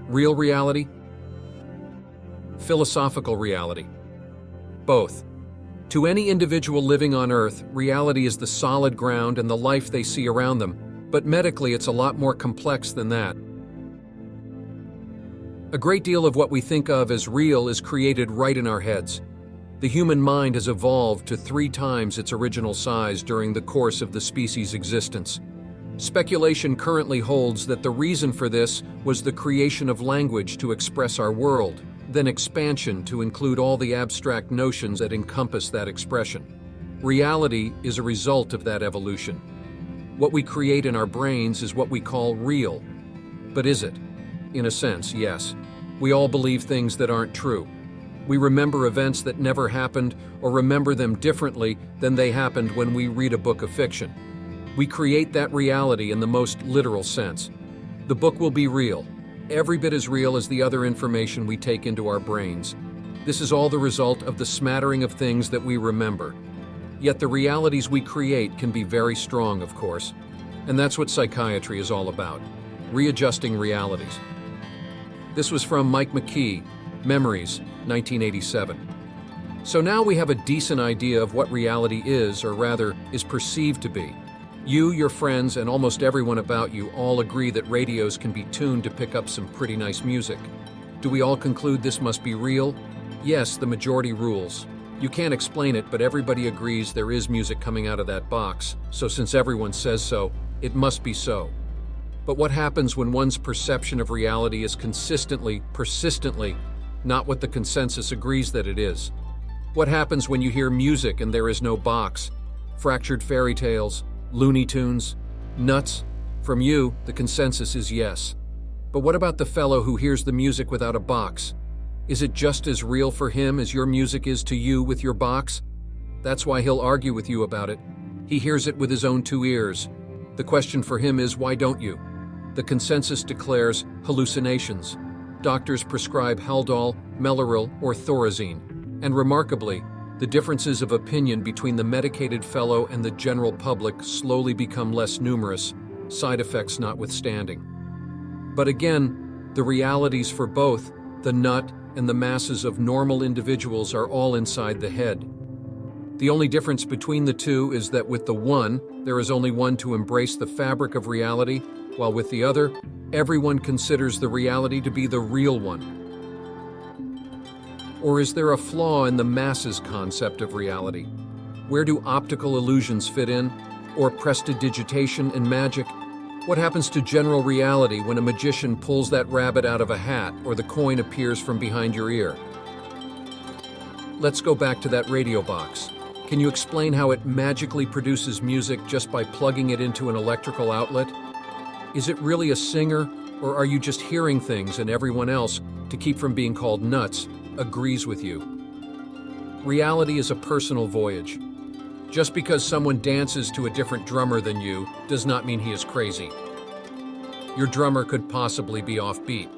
Real reality? Philosophical reality? Both. To any individual living on Earth, reality is the solid ground and the life they see around them, but medically it's a lot more complex than that. A great deal of what we think of as real is created right in our heads. The human mind has evolved to 3 times its original size during the course of the species' existence. Speculation currently holds that the reason for this was the creation of language to express our world, then expansion to include all the abstract notions that encompass that expression. Reality is a result of that evolution. What we create in our brains is what we call real. But is it? In a sense, yes. We all believe things that aren't true. We remember events that never happened or remember them differently than they happened when we read a book of fiction. We create that reality in the most literal sense. The book will be real, every bit as real as the other information we take into our brains. This is all the result of the smattering of things that we remember. Yet the realities we create can be very strong, of course. And that's what psychiatry is all about, readjusting realities. This was from Mike McKee, Memories, 1987. So now we have a decent idea of what reality is, or rather, is perceived to be. You, your friends, and almost everyone about you all agree that radios can be tuned to pick up some pretty nice music. Do we all conclude this must be real? Yes, the majority rules. You can't explain it, but everybody agrees there is music coming out of that box, so since everyone says so, it must be so. But what happens when one's perception of reality is persistently, not what the consensus agrees that it is? What happens when you hear music and there is no box? Fractured fairy tales? Looney Tunes? Nuts? From you, the consensus is yes. But what about the fellow who hears the music without a box? Is it just as real for him as your music is to you with your box? That's why he'll argue with you about it. He hears it with his own 2 ears. The question for him is, why don't you? The consensus declares hallucinations. Doctors prescribe Haldol, Mellaril, or Thorazine. And remarkably, the differences of opinion between the medicated fellow and the general public slowly become less numerous, side effects notwithstanding. But again, the realities for both, the nut and the masses of normal individuals, are all inside the head. The only difference between the two is that with the one, there is only one to embrace the fabric of reality, while with the other, everyone considers the reality to be the real one. Or is there a flaw in the masses' concept of reality? Where do optical illusions fit in? Or prestidigitation and magic? What happens to general reality when a magician pulls that rabbit out of a hat or the coin appears from behind your ear? Let's go back to that radio box. Can you explain how it magically produces music just by plugging it into an electrical outlet? Is it really a singer, or are you just hearing things and everyone else, to keep from being called nuts, agrees with you? Reality is a personal voyage. Just because someone dances to a different drummer than you does not mean he is crazy. Your drummer could possibly be offbeat.